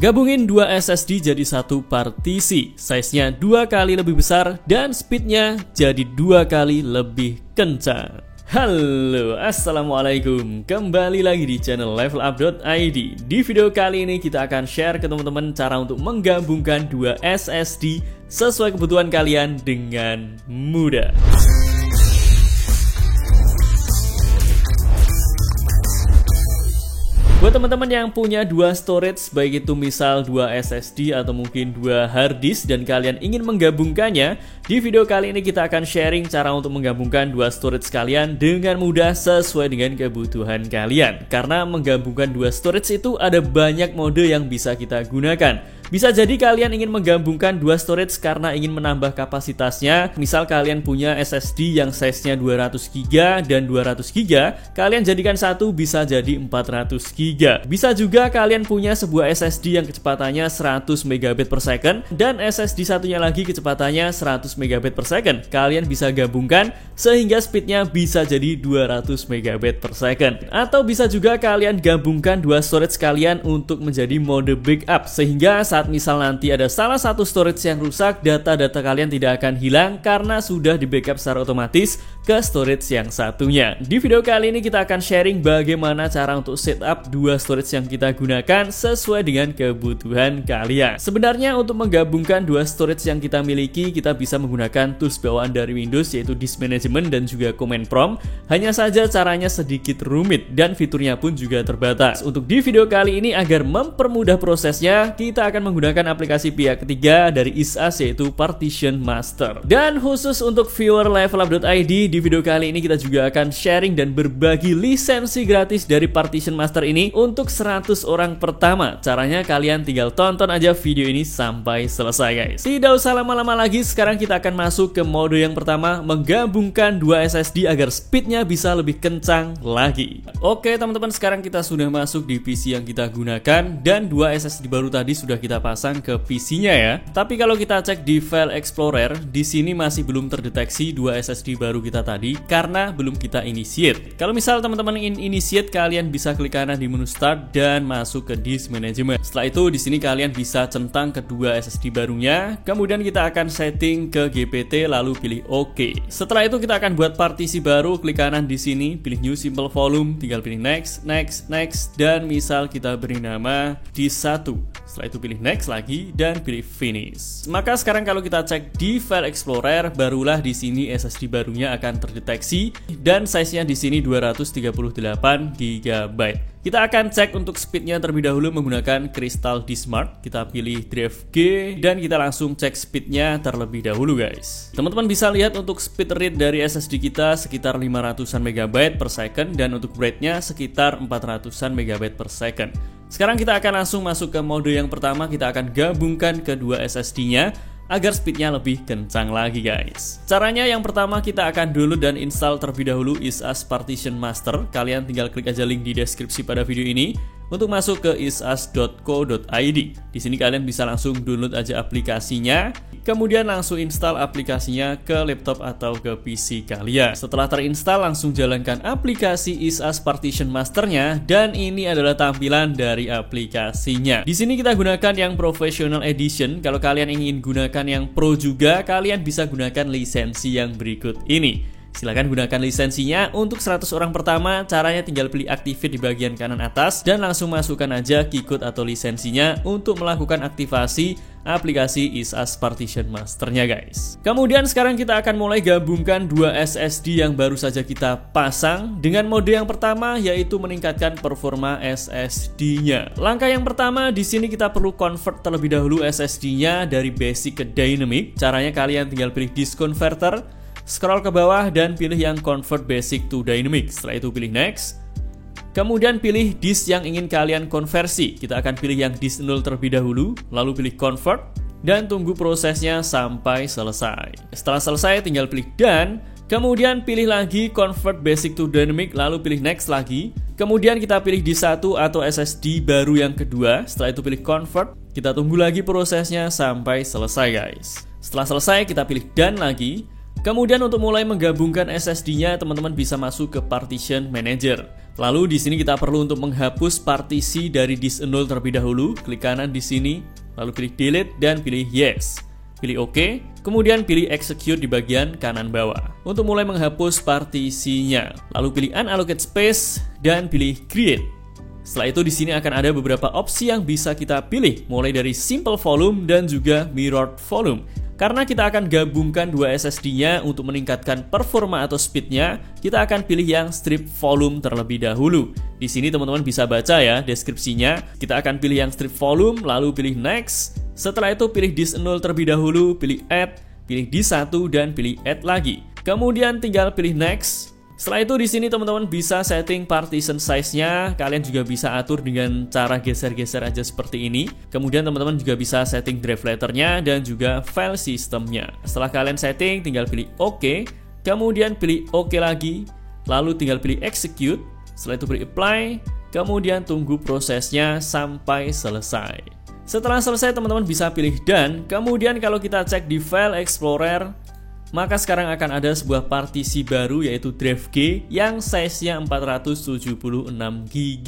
Gabungin dua SSD jadi satu partisi, size-nya 2 kali lebih besar dan speed-nya jadi 2 kali lebih kencang. Halo, assalamualaikum. Kembali lagi di channel levelup.id. Di video kali ini kita akan share ke teman-teman cara untuk menggabungkan dua SSD sesuai kebutuhan kalian dengan mudah. Buat teman-teman yang punya dua storage, baik itu misal dua SSD atau mungkin dua hard disk dan kalian ingin menggabungkannya, di video kali ini kita akan sharing cara untuk menggabungkan dua storage kalian dengan mudah sesuai dengan kebutuhan kalian. Karena menggabungkan dua storage itu ada banyak mode yang bisa kita gunakan. Bisa jadi kalian ingin menggabungkan dua storage karena ingin menambah kapasitasnya. Misal kalian punya SSD yang size-nya 200GB dan 200GB, kalian jadikan satu bisa jadi 400GB. Bisa juga kalian punya sebuah SSD yang kecepatannya 100MB/s dan SSD satunya lagi kecepatannya 100MB/s. Kalian bisa gabungkan sehingga speednya bisa jadi 200MB/s. Atau bisa juga kalian gabungkan dua storage kalian untuk menjadi mode backup, sehingga saat misal nanti ada salah satu storage yang rusak, data-data kalian tidak akan hilang karena sudah di backup secara otomatis ke storage yang satunya. Di video kali ini kita akan sharing bagaimana cara untuk setup dua storage yang kita gunakan sesuai dengan kebutuhan kalian. Sebenarnya untuk menggabungkan dua storage yang kita miliki, kita bisa menggunakan tools bawaan dari Windows yaitu Disk Management dan juga Command Prompt. Hanya saja caranya sedikit rumit dan fiturnya pun juga terbatas. Untuk di video kali ini agar mempermudah prosesnya, kita akan menggunakan aplikasi pihak ketiga dari ISAS yaitu Partition Master. Dan khusus untuk viewer levelup.id, di video kali ini kita juga akan sharing dan berbagi lisensi gratis dari Partition Master ini untuk 100 orang pertama. Caranya kalian tinggal tonton aja video ini sampai selesai guys. Tidak usah lama-lama lagi, sekarang kita akan masuk ke mode yang pertama, menggabungkan dua SSD agar speednya bisa lebih kencang lagi. Oke teman-teman, sekarang kita sudah masuk di PC yang kita gunakan dan dua SSD baru tadi sudah kita pasang ke PC-nya ya. Tapi kalau kita cek di File Explorer, di sini masih belum terdeteksi dua SSD baru kita tadi karena belum kita initiate. Kalau misal teman-teman ingin initiate, kalian bisa klik kanan di menu Start dan masuk ke Disk Management. Setelah itu di sini kalian bisa centang kedua SSD barunya. Kemudian kita akan setting ke GPT lalu pilih OK. Setelah itu kita akan buat partisi baru, klik kanan di sini, pilih New Simple Volume, tinggal pilih Next, Next, Next dan misal kita beri nama Disk 1. Setelah itu pilih Next lagi dan pilih Finish. Maka sekarang kalau kita cek di File Explorer, barulah di sini SSD barunya akan terdeteksi dan size-nya di sini 238GB. Kita akan cek untuk speednya terlebih dahulu menggunakan Crystal Disk Mart. Kita pilih Drive G dan kita langsung cek speednya terlebih dahulu guys. Teman-teman bisa lihat untuk speed read dari SSD kita sekitar 500an MB/s dan untuk write-nya sekitar 400an MB/s. Sekarang kita akan langsung masuk ke mode yang pertama, kita akan gabungkan kedua SSD-nya agar speednya lebih kencang lagi guys. Caranya yang pertama kita akan download dan install terlebih dahulu ISAS Partition Master. Kalian tinggal klik aja link di deskripsi pada video ini untuk masuk ke isas.co.id. Di sini kalian bisa langsung download aja aplikasinya, kemudian langsung install aplikasinya ke laptop atau ke PC kalian. Setelah terinstall, langsung jalankan aplikasi ISAS Partition Masternya dan ini adalah tampilan dari aplikasinya. Di sini kita gunakan yang Professional Edition. Kalau kalian ingin gunakan yang Pro juga, kalian bisa gunakan lisensi yang berikut ini. Silahkan gunakan lisensinya. Untuk 100 orang pertama, caranya tinggal pilih Activate di bagian kanan atas dan langsung masukkan aja keycode atau lisensinya untuk melakukan aktivasi aplikasi ISAS Partition Masternya guys. Kemudian sekarang kita akan mulai gabungkan dua SSD yang baru saja kita pasang dengan mode yang pertama, yaitu meningkatkan performa SSD-nya. Langkah yang pertama di sini kita perlu convert terlebih dahulu SSD-nya dari basic ke dynamic. Caranya kalian tinggal pilih Disk Converter, scroll ke bawah dan pilih yang Convert Basic to Dynamic. Setelah itu pilih Next. Kemudian pilih disk yang ingin kalian konversi. Kita akan pilih yang disk 0 terlebih dahulu, lalu pilih Convert dan tunggu prosesnya sampai selesai. Setelah selesai tinggal pilih Done. Kemudian pilih lagi Convert Basic to Dynamic, lalu pilih Next lagi. Kemudian kita pilih disk 1 atau SSD baru yang kedua. Setelah itu pilih Convert. Kita tunggu lagi prosesnya sampai selesai guys. Setelah selesai kita pilih Done lagi. Kemudian untuk mulai menggabungkan SSD-nya, teman-teman bisa masuk ke Partition Manager. Lalu di sini kita perlu untuk menghapus partisi dari disk 0 terlebih dahulu. Klik kanan di sini, lalu pilih delete dan pilih yes. Pilih OK, kemudian pilih execute di bagian kanan bawah untuk mulai menghapus partisinya. Lalu pilih unallocate space dan pilih create. Setelah itu di sini akan ada beberapa opsi yang bisa kita pilih, mulai dari simple volume dan juga mirrored volume. Karena kita akan gabungkan dua SSD-nya untuk meningkatkan performa atau speed-nya, kita akan pilih yang strip volume terlebih dahulu. Di sini teman-teman bisa baca ya deskripsinya. Kita akan pilih yang strip volume, lalu pilih next. Setelah itu pilih disk 0 terlebih dahulu, pilih add, pilih disk 1 dan pilih add lagi. Kemudian tinggal pilih next. Setelah itu di sini teman-teman bisa setting partition size-nya. Kalian juga bisa atur dengan cara geser-geser aja seperti ini. Kemudian teman-teman juga bisa setting drive letter-nya dan juga file system-nya. Setelah kalian setting, tinggal pilih OK. Kemudian pilih OK lagi. Lalu tinggal pilih execute. Setelah itu pilih apply. Kemudian tunggu prosesnya sampai selesai. Setelah selesai teman-teman bisa pilih done. Kemudian kalau kita cek di file explorer, maka sekarang akan ada sebuah partisi baru yaitu drive G yang size-nya 476 GB.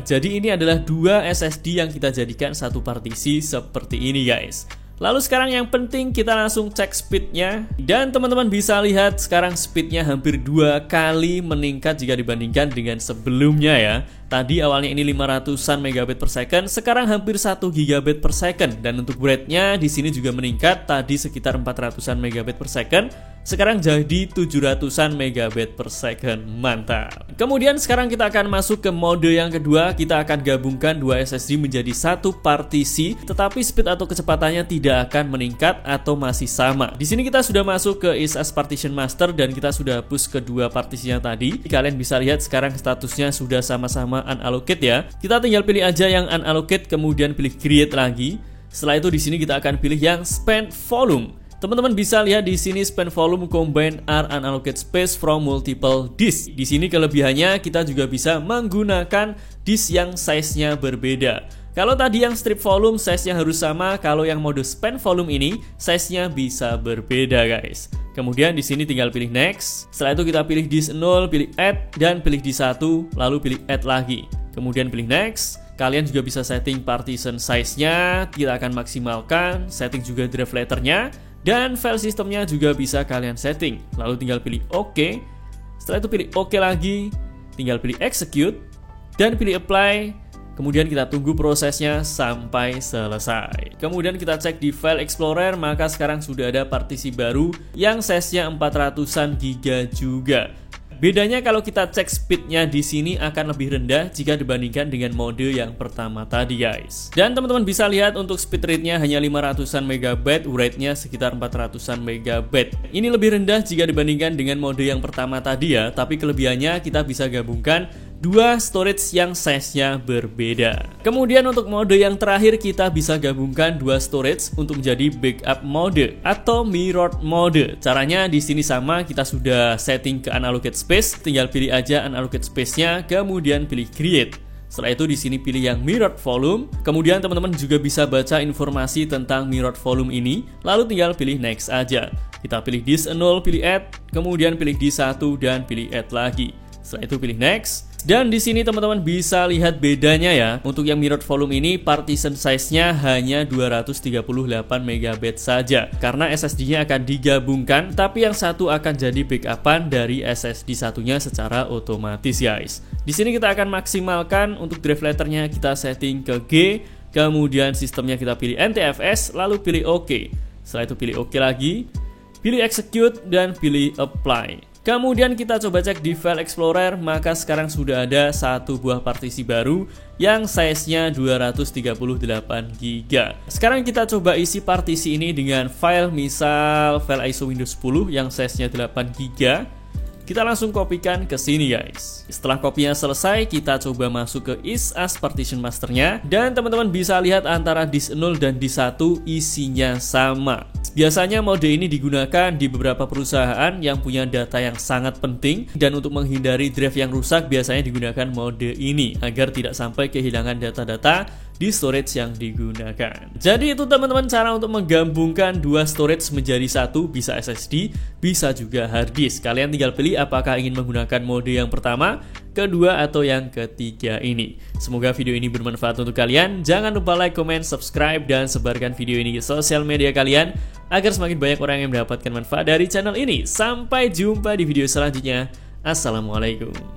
Jadi ini adalah dua SSD yang kita jadikan satu partisi seperti ini guys. Lalu sekarang yang penting kita langsung cek speednya. Dan teman-teman bisa lihat sekarang speednya hampir 2 kali meningkat jika dibandingkan dengan sebelumnya ya. Tadi awalnya ini 500-an megabit per second, sekarang hampir 1 gigabit per second. Dan untuk rate-nya di sini juga meningkat, tadi sekitar 400-an megabit per second, sekarang jadi 700-an megabit per second. Mantap. Kemudian sekarang kita akan masuk ke mode yang kedua. Kita akan gabungkan dua SSD menjadi satu partisi, tetapi speed atau kecepatannya tidak akan meningkat atau masih sama. Di sini kita sudah masuk ke is as partition master dan kita sudah hapus kedua partisinya tadi. Kalian bisa lihat sekarang statusnya sudah sama-sama unallocate ya. Kita tinggal pilih aja yang unallocate, kemudian pilih create lagi. Setelah itu di sini kita akan pilih yang spend volume. Teman-teman bisa lihat di sini spend volume combine are unallocate space from multiple disk. Di sini kelebihannya kita juga bisa menggunakan disk yang size-nya berbeda. Kalau tadi yang strip volume size-nya harus sama, kalau yang mode spend volume ini size-nya bisa berbeda guys. Kemudian di sini tinggal pilih next. Setelah itu kita pilih disk 0, pilih add dan pilih disk 1, lalu pilih add lagi. Kemudian pilih next. Kalian juga bisa setting partition size-nya, kita akan maksimalkan, setting juga drive letter-nya, dan file sistemnya juga bisa kalian setting. Lalu tinggal pilih OK. Setelah itu pilih OK lagi, tinggal pilih execute dan pilih apply. Kemudian kita tunggu prosesnya sampai selesai. Kemudian kita cek di file explorer, maka sekarang sudah ada partisi baru yang size-nya 400-an GB juga. Bedanya kalau kita cek speednya di sini akan lebih rendah jika dibandingkan dengan mode yang pertama tadi guys. Dan teman-teman bisa lihat untuk speed rate-nya hanya 500-an MB, rate-nya sekitar 400-an MB. Ini lebih rendah jika dibandingkan dengan mode yang pertama tadi ya, tapi kelebihannya kita bisa gabungkan dua storage yang size-nya berbeda. Kemudian untuk mode yang terakhir kita bisa gabungkan dua storage untuk menjadi backup mode atau mirrored mode. Caranya di sini sama, kita sudah setting ke unallocate space, tinggal pilih aja unallocate space-nya, kemudian pilih create. Setelah itu di sini pilih yang mirrored volume. Kemudian teman-teman juga bisa baca informasi tentang mirrored volume ini, lalu tinggal pilih next aja. Kita pilih disk 0, pilih add, kemudian pilih disk 1 dan pilih add lagi. Setelah itu pilih next. Dan di sini teman-teman bisa lihat bedanya ya. Untuk yang mirrored volume ini partition size-nya hanya 238 MB saja. Karena SSD-nya akan digabungkan, tapi yang satu akan jadi backupan dari SSD satunya secara otomatis guys. Di sini kita akan maksimalkan untuk drive letter-nya kita setting ke G, kemudian sistemnya kita pilih NTFS, lalu pilih OK. Setelah itu pilih OK lagi, pilih execute dan pilih apply. Kemudian kita coba cek di file explorer, maka sekarang sudah ada satu buah partisi baru yang size-nya 238 GB. Sekarang kita coba isi partisi ini dengan file, misal file ISO Windows 10 yang size-nya 8 GB. Kita langsung kopikan ke sini guys. Setelah kopinya selesai, kita coba masuk ke is as partition masternya. Dan teman-teman bisa lihat antara disk 0 dan disk 1 isinya sama. Biasanya mode ini digunakan di beberapa perusahaan yang punya data yang sangat penting. Dan untuk menghindari drive yang rusak, biasanya digunakan mode ini agar tidak sampai kehilangan data-data di storage yang digunakan. Jadi itu teman-teman cara untuk menggabungkan dua storage menjadi satu, bisa SSD, bisa juga hard disk. Kalian tinggal pilih apakah ingin menggunakan mode yang pertama, kedua, atau yang ketiga ini. Semoga video ini bermanfaat untuk kalian. Jangan lupa like, comment, subscribe, dan sebarkan video ini ke sosial media kalian agar semakin banyak orang yang mendapatkan manfaat dari channel ini. Sampai jumpa di video selanjutnya. Assalamualaikum.